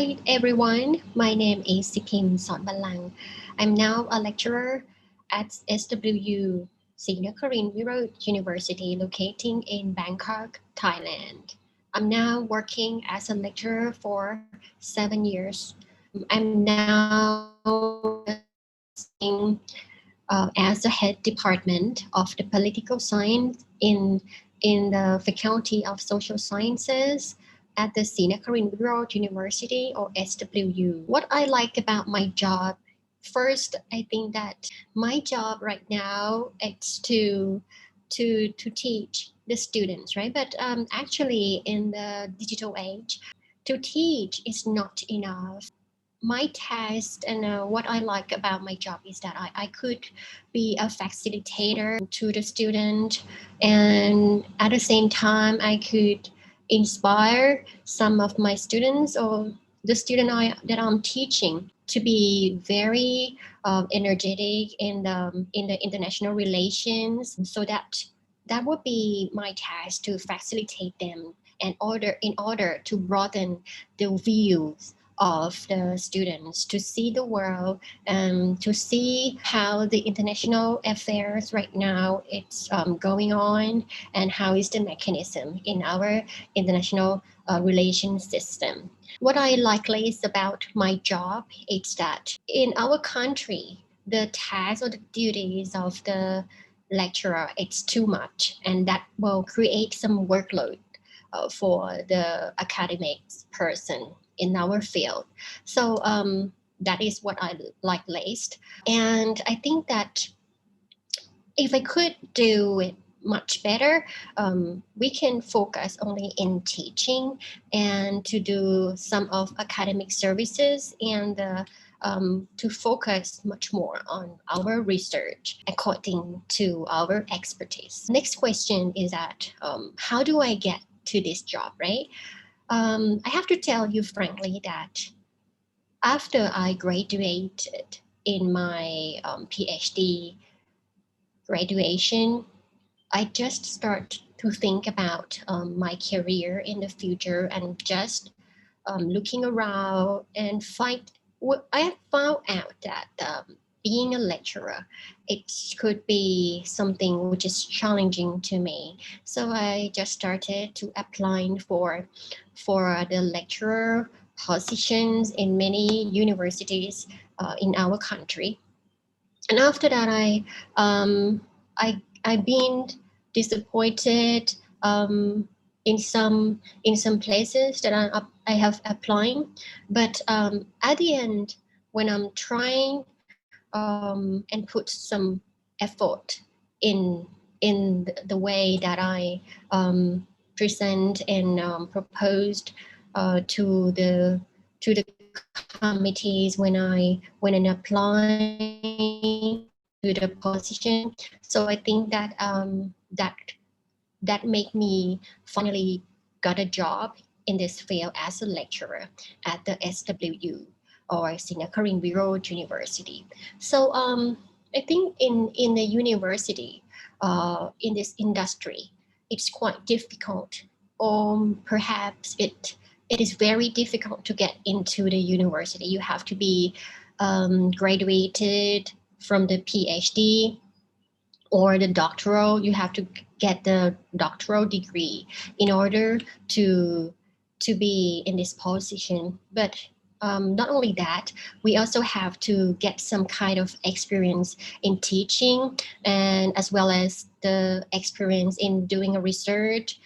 Hi everyone, my name is Sipim Sornbanlang. I'm now a lecturer at SWU Senior Korean Road University located in Bangkok, Thailand. I'm now working as a lecturer for 7 years. I'm now studying as the head department of the political science in the Faculty of Social Sciences at the Senior Korean Road University or SWU. What I like about my job, first, I think that my job right now is to teach the students, right? But actually, in the digital age, to teach is not enough. My task and what I like about my job is that I could be a facilitator to the student, and at the same time I could inspire some of my students or the that I'm teaching to be very energetic in the international relations, so that would be my task to facilitate them and in order to broaden the views of the students to see the world and to see how the international affairs right now it's going on and how is the mechanism in our international relations system. What I like least about my job is that in our country, the tasks or the duties of the lecturer it's too much, and that will create some workload for the academics person in our field. So that is what I like least. And I think that if I could do it much better, we can focus only in teaching and to do some of academic services and to focus much more on our research according to our expertise. Next question is that how do I get to this job, right? I have to tell you frankly that after I graduated in my PhD graduation, I just start to think about my career in the future and just looking around and find. I have found out that being a lecturer, it could be something which is challenging to me. So I just started to applying for the lecturer positions in many universities in our country. And after that, I've been disappointed in some places that I have applying, but at the end, when I'm trying and put some effort in the way that I present and proposed to the committees when I apply to the position. So I think that that made me finally got a job in this field as a lecturer at the SWU or Senior Korean Road University. So I think in the university, in this industry, it's quite difficult, or perhaps it is very difficult to get into the university. You have to be graduated from the PhD or the doctoral. You have to get the doctoral degree in order to be in this position. But not only that, we also have to get some kind of experience in teaching, and as well as the experience in doing a research,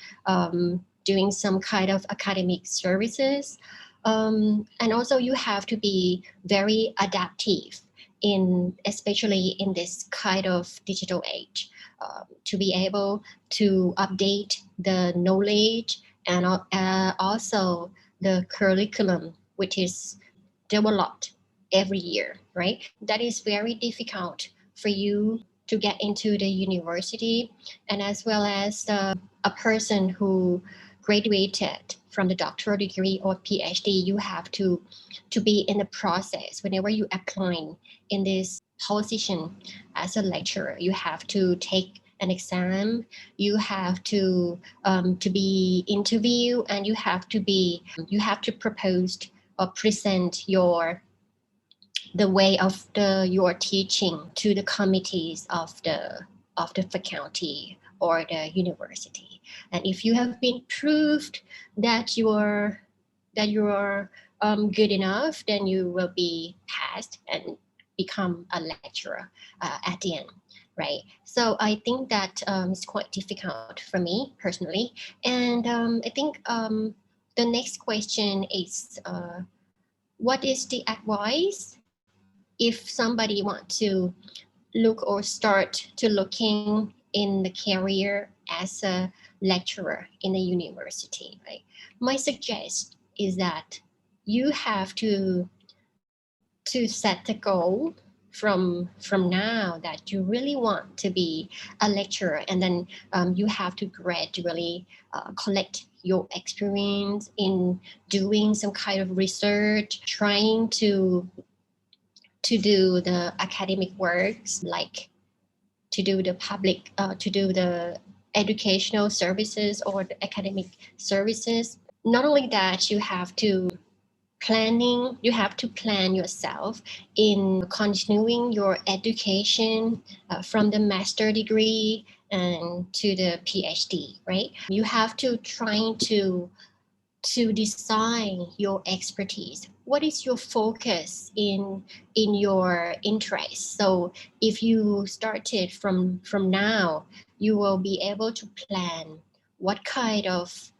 doing some kind of academic services. And also you have to be very adaptive in especially in this kind of digital age, to be able to update the knowledge and also the curriculum which is developed every year, right? That is very difficult for you to get into the university, and as well as a person who graduated from the doctoral degree or PhD, you have to be in the process whenever you applying in this position as a lecturer. You have to take an exam, you have to be interviewed, and you have to propose present the way of your teaching to the committees of the faculty or the university. And if you have been proved that you're good enough, then you will be passed and become a lecturer at the end, right? So I think that it's quite difficult for me personally. And I think the next question is, what is the advice if somebody want to look or start to looking in the career as a lecturer in a university, right? My suggest is that you have to set the goal from now that you really want to be a lecturer, and then you have to gradually collect your experience in doing some kind of research, trying to do the academic works, like to do the public, to do the educational services or the academic services. Not only that, you have to plan yourself in continuing your education from the master degree and to the PhD, right? You have to try to design your expertise. What is your focus in your interest? So if you started from now, you will be able to plan what kind of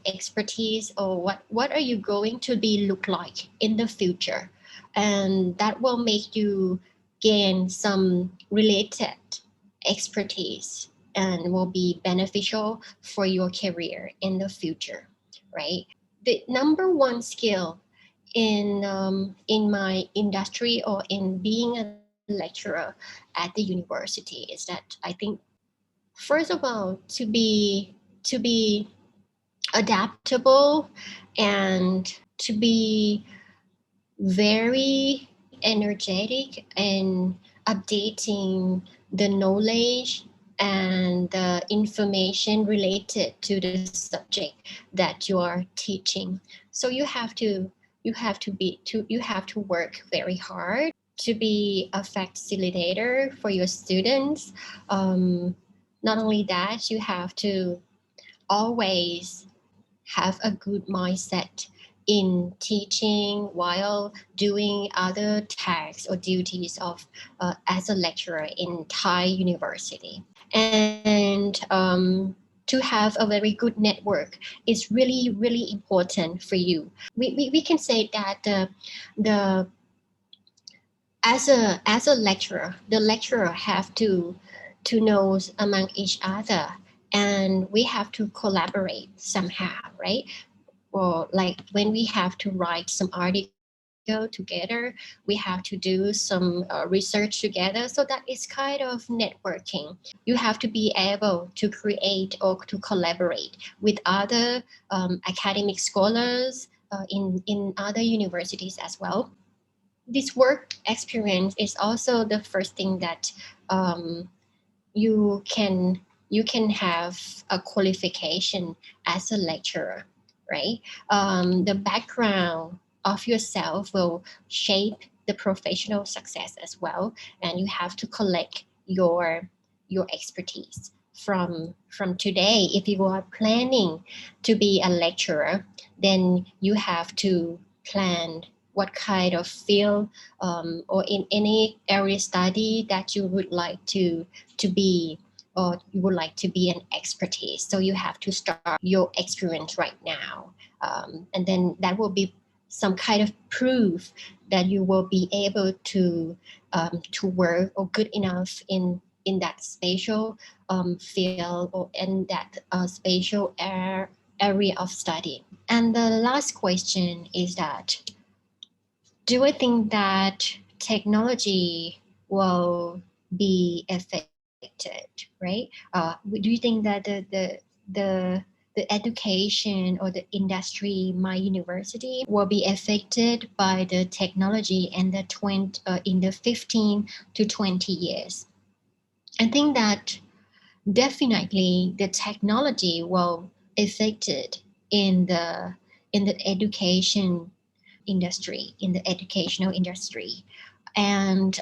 expertise, or what are you going to be look like in the future, and that will make you gain some related expertise and will be beneficial for your career in the future, right? The number one skill in my industry or in being a lecturer at the university is that I think, first of all, to be adaptable and to be very energetic and updating the knowledge and the information related to the subject that you are teaching. So you have to work very hard to be a facilitator for your students. Not only that, you have to always have a good mindset in teaching while doing other tasks or duties of as a lecturer in Thai university. And to have a very good network is really, really important for you. We can say that the as a lecturer, the lecturer have to know among each other, and we have to collaborate somehow, right? Or like when we have to write some article together, we have to do some research together. So that is kind of networking. You have to be able to create or to collaborate with other academic scholars in other universities as well. This work experience is also the first thing that um, you can you can have a qualification as a lecturer, right? The background of yourself will shape the professional success as well, and you have to collect your expertise from today. If you are planning to be a lecturer, then you have to plan what kind of field or in any area study that you would like to be, or you would like to be an expertise. So you have to start your experience right now. And then that will be some kind of proof that you will be able to work or good enough in that spatial field or in that spatial area of study. And the last question is that, do I think that technology will be affected, right? Do you think that the education or the industry, my university, will be affected by the technology in the 15 to 20 years? I think that definitely the technology will affect it in in the education industry, in the educational industry, and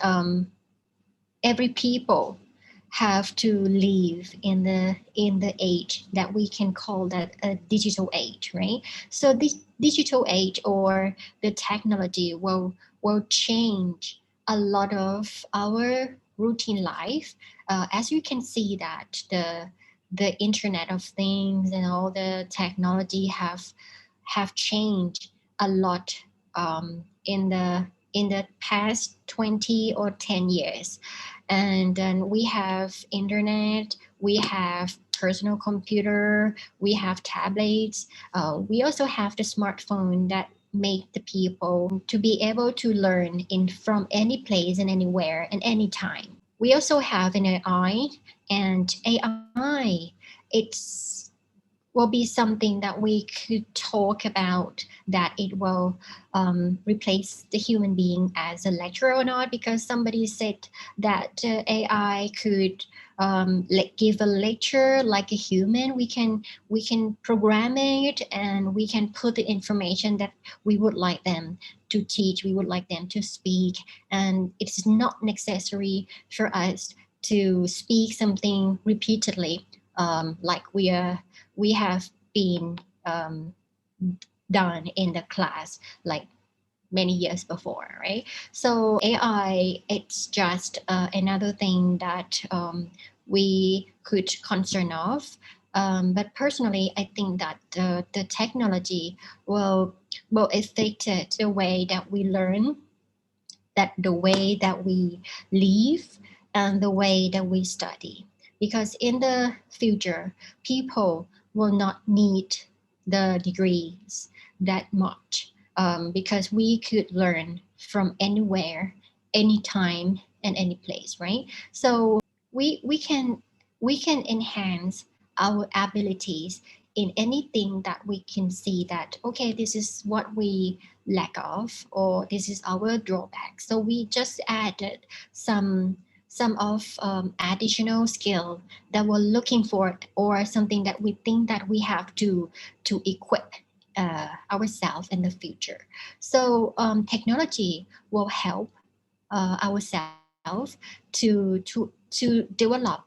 every people have to live in the age that we can call that a digital age, right? So this digital age or the technology will change a lot of our routine life. As you can see that the Internet of Things and all the technology have changed a lot in the past 20 or 10 years. And then we have internet, we have personal computer, we have tablets, we also have the smartphone that make the people to be able to learn in from any place and anywhere and anytime. We also have an AI, and AI, it's will be something that we could talk about, that it will replace the human being as a lecturer or not, because somebody said that AI could give a lecture like a human. We can program it, and we can put the information that we would like them to teach, we would like them to speak, and it's not necessary for us to speak something repeatedly, like we have been done in the class like many years before, right? So AI, it's just another thing that we could concern of. But personally, I think that the technology will affect the way that we learn, that the way that we live, and the way that we study. Because in the future, people will not need the degrees that much, because we could learn from anywhere, anytime, and any place, right? So we we can enhance our abilities in anything that we can see that, okay, this is what we lack of, or this is our drawback. So we just added some of additional skill that we're looking for, or something that we think that we have to equip ourselves in the future. So technology will help ourselves to develop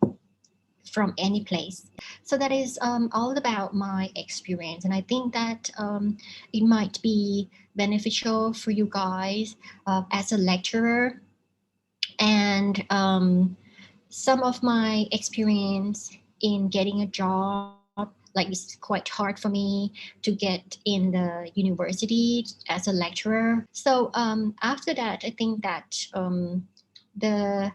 from any place. So that is all about my experience, and I think that it might be beneficial for you guys as a lecturer. And some of my experience in getting a job, like it's quite hard for me to get in the university as a lecturer. So after that, I think that the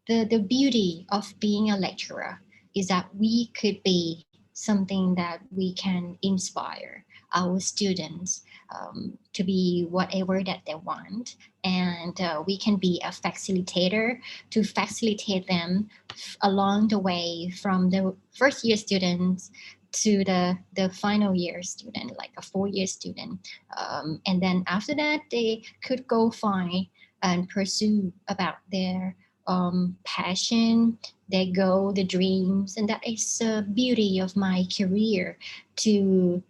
the beauty of being a lecturer is that we could be something that we can inspire our students to be whatever that they want. And we can be a facilitator to facilitate them along the way from the first year students to the final year student, like a 4 year student. And then after that, they could go find and pursue about their passion, their goal, the dreams, and that is the beauty of my career to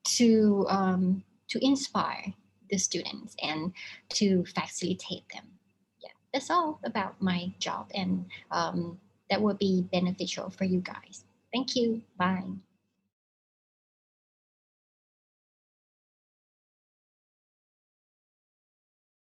to inspire the students and to facilitate them. Yeah, that's all about my job, and that will be beneficial for you guys. Thank you. Bye.